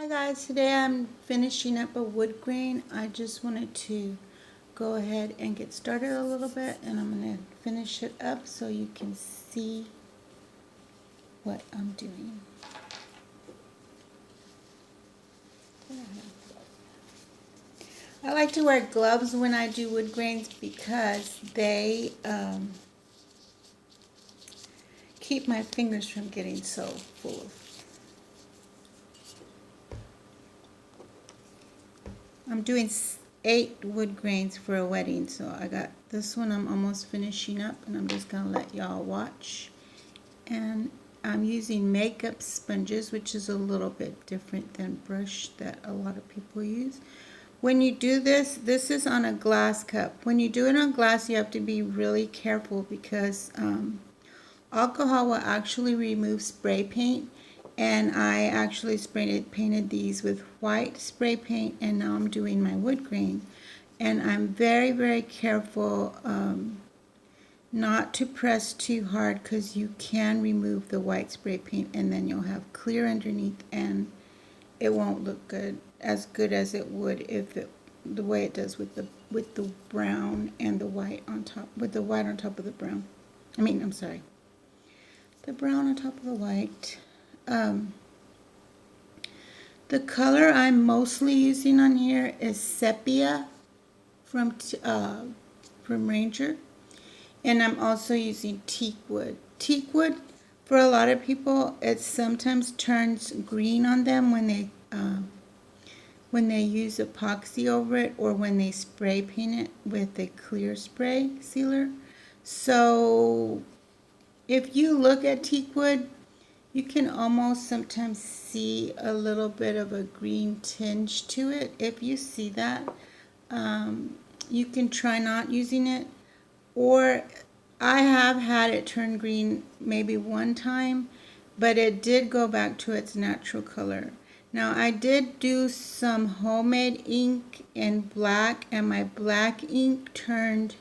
Hi guys, today I'm finishing up a wood grain. I just wanted to go ahead and get started a little bit, and I'm going to finish it up so you can see what I'm doing. I like to wear gloves when I do wood grains because they keep my fingers from getting so full of. I'm doing 8 wood grains for a wedding, so I got this one I'm almost finishing up, and I'm just going to let y'all watch. And I'm using makeup sponges, which is a little bit different than brush that a lot of people use. When you do this, this is on a glass cup. When you do it on glass, you have to be really careful because alcohol will actually remove spray paint. And I actually painted these with white spray paint, and now I'm doing my wood grain. And I'm very, very careful not to press too hard because you can remove the white spray paint and then you'll have clear underneath, and it won't look good as it would if it the way it does with the brown and the white on top, with the white on top of the brown. I'm sorry, the brown on top of the white. The color I'm mostly using on here is sepia from Ranger. And I'm also using teak wood. Teak wood, for a lot of people, it sometimes turns green on them when they use epoxy over it, or when they spray paint it with a clear spray sealer. So if you look at teak wood, you can almost sometimes see a little bit of a green tinge to it. If you see that, you can try not using it. Or I have had it turn green maybe one time, but it did go back to its natural color. Now I did do some homemade ink in black, and my black ink turned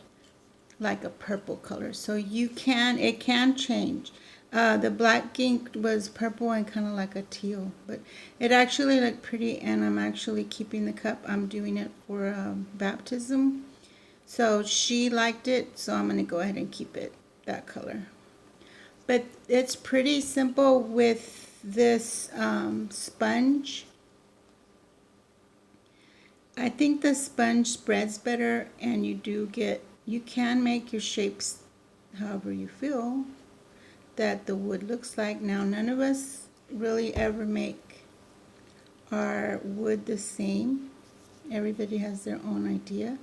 like a purple color. So it can change. The black ink was purple and kind of like a teal, but it actually looked pretty, and I'm actually keeping the cup. I'm doing it for baptism. So she liked it, so I'm going to go ahead and keep it that color. But it's pretty simple with this sponge. I think the sponge spreads better, and you can make your shapes however you feel that the wood looks like. Now, none of us really ever make our wood the same. Everybody has their own idea.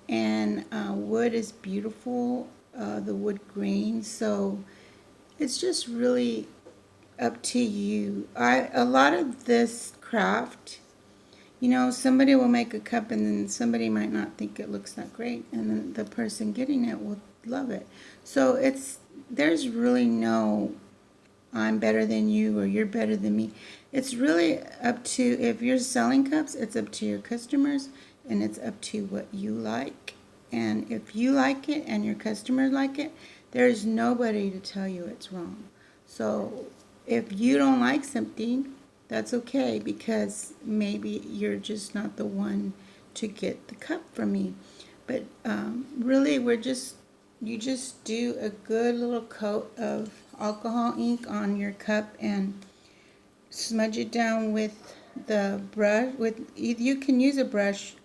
And wood is beautiful, the wood grain, so it's just really up to you. A lot of this craft, somebody will make a cup and then somebody might not think it looks that great, and then the person getting it will love it. So there's really no I'm better than you or you're better than me. It's really up to, if you're selling cups, it's up to your customers, and it's up to what you like. And if you like it and your customers like it, there's nobody to tell you it's wrong. So if you don't like something, that's okay, because maybe you're just not the one to get the cup from me. But really, you just do a good little coat of alcohol ink on your cup and smudge it down with the brush. You can use a brush,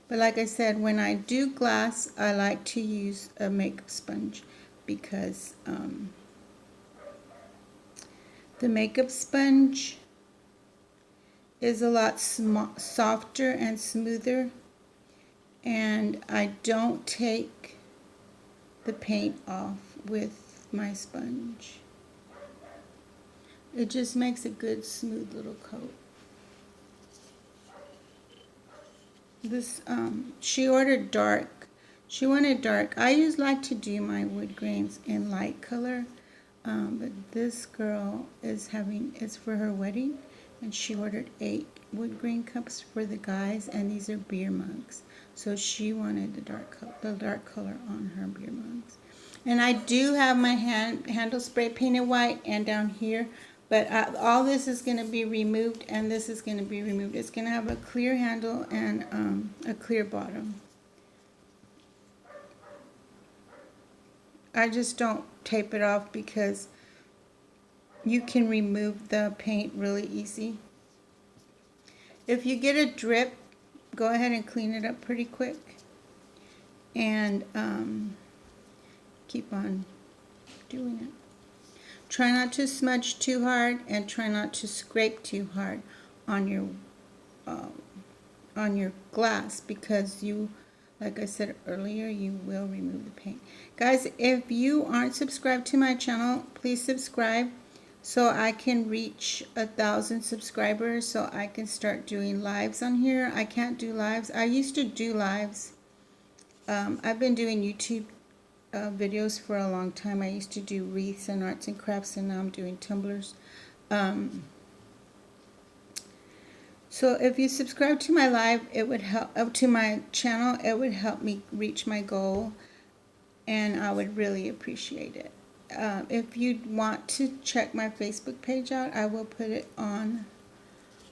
but like I said, when I do glass, I like to use a makeup sponge, because the makeup sponge is a lot softer and smoother, and I don't take the paint off with my sponge. It just makes a good smooth little coat. This she ordered dark. She wanted dark. I usually like to do my wood grains in light color, but this girl it's for her wedding, and she ordered 8 wood grain cups for the guys, and these are beer mugs. So she wanted the dark color on her beer mugs. And I do have my handle spray painted white, and down here But all this is going to be removed, and this is going to be removed. It's going to have a clear handle and a clear bottom. I just don't tape it off because you can remove the paint really easy. If you get a drip, go ahead and clean it up pretty quick. And keep on doing it. Try not to smudge too hard, and try not to scrape too hard on your glass, because you, like I said earlier, you will remove the paint. Guys, if you aren't subscribed to my channel, please subscribe so I can reach 1,000 subscribers, so I can start doing lives on here. I can't do lives. I used to do lives. I've been doing YouTube videos for a long time. I used to do wreaths and arts and crafts, and now I'm doing tumblers. So if you subscribe to my live, it would help, to my channel, it would help me reach my goal, and I would really appreciate it. If you want to check my Facebook page out, I will put it on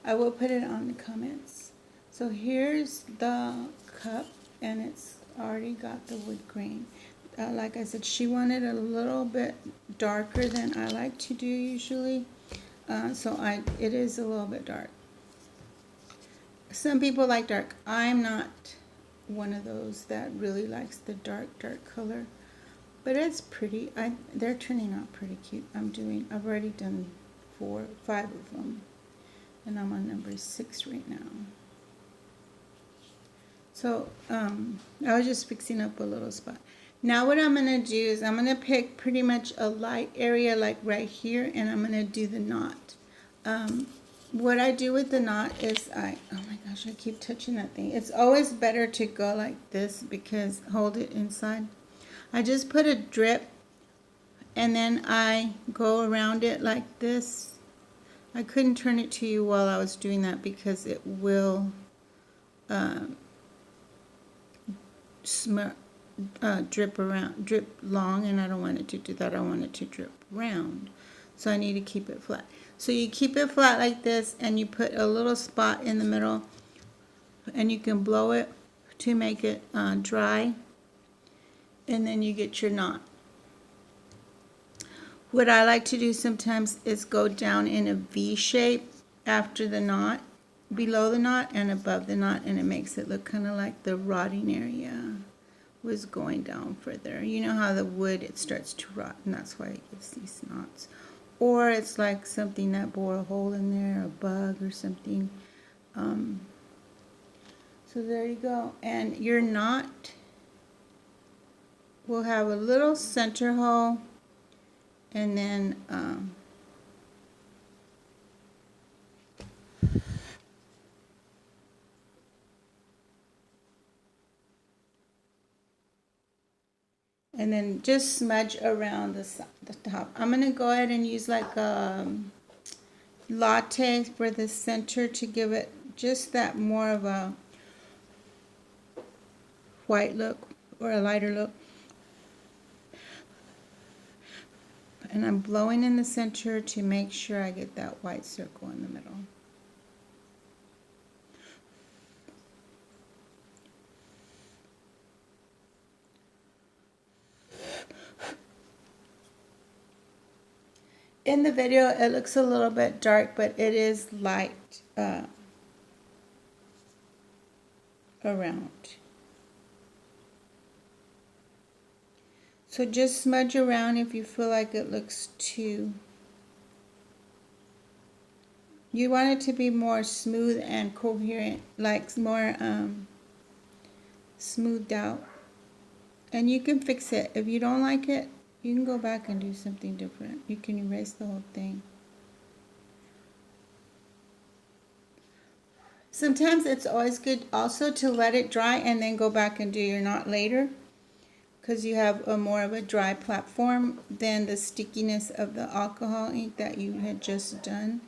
the comments. So here's the cup, and it's already got the wood grain. Like I said, she wanted a little bit darker than I like to do usually, so it is a little bit dark. Some people like dark. I'm not one of those that really likes the dark color, but it's pretty. They're turning out pretty cute. I've already done 5 of them, and I'm on number 6 right now. So I was just fixing up a little spot. Now what I'm going to do is I'm going to pick pretty much a light area like right here, and I'm going to do the knot. What I do with the knot is oh my gosh, I keep touching that thing. It's always better to go like this, because hold it inside. I just put a drip, and then I go around it like this. I couldn't turn it to you while I was doing that because it will drip long, and I don't want it to do that. I want it to drip round, so I need to keep it flat. So you keep it flat like this, and you put a little spot in the middle, and you can blow it to make it dry, and then you get your knot. What I like to do sometimes is go down in a V shape after the knot, below the knot and above the knot, and it makes it look kind of like the rotting area was going down further. You know how the wood, it starts to rot, and that's why it gives these knots. Or it's like something that bore a hole in there, a bug or something. So there you go. And your knot will have a little center hole, and then just smudge around the top. I'm going to go ahead and use like a latte for the center to give it just that more of a white look or a lighter look. And I'm blowing in the center to make sure I get that white circle in the middle. In the video, it looks a little bit dark, but it is light around. So just smudge around if you feel like it looks too... You want it to be more smooth and coherent, like more smoothed out. And you can fix it. If you don't like it, you can go back and do something different. You can erase the whole thing. Sometimes it's always good also to let it dry and then go back and do your knot later, because you have more of a dry platform than the stickiness of the alcohol ink that you had just done.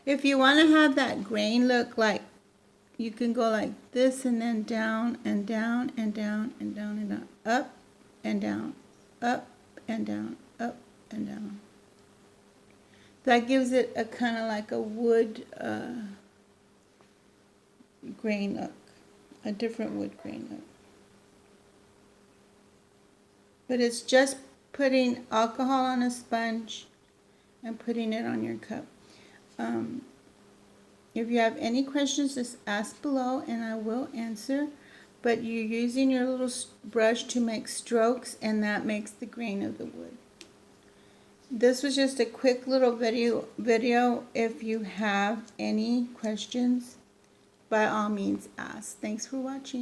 If you want to have that grain look, like you can go like this, and then down and down and down and down and down, up and down, up and down, up and down. That gives it a kind of like a wood grain look, a different wood grain look. But it's just putting alcohol on a sponge and putting it on your cup. If you have any questions, just ask below and I will answer. But you're using your little brush to make strokes, and that makes the grain of the wood. This was just a quick little video. If you have any questions, by all means ask. Thanks for watching.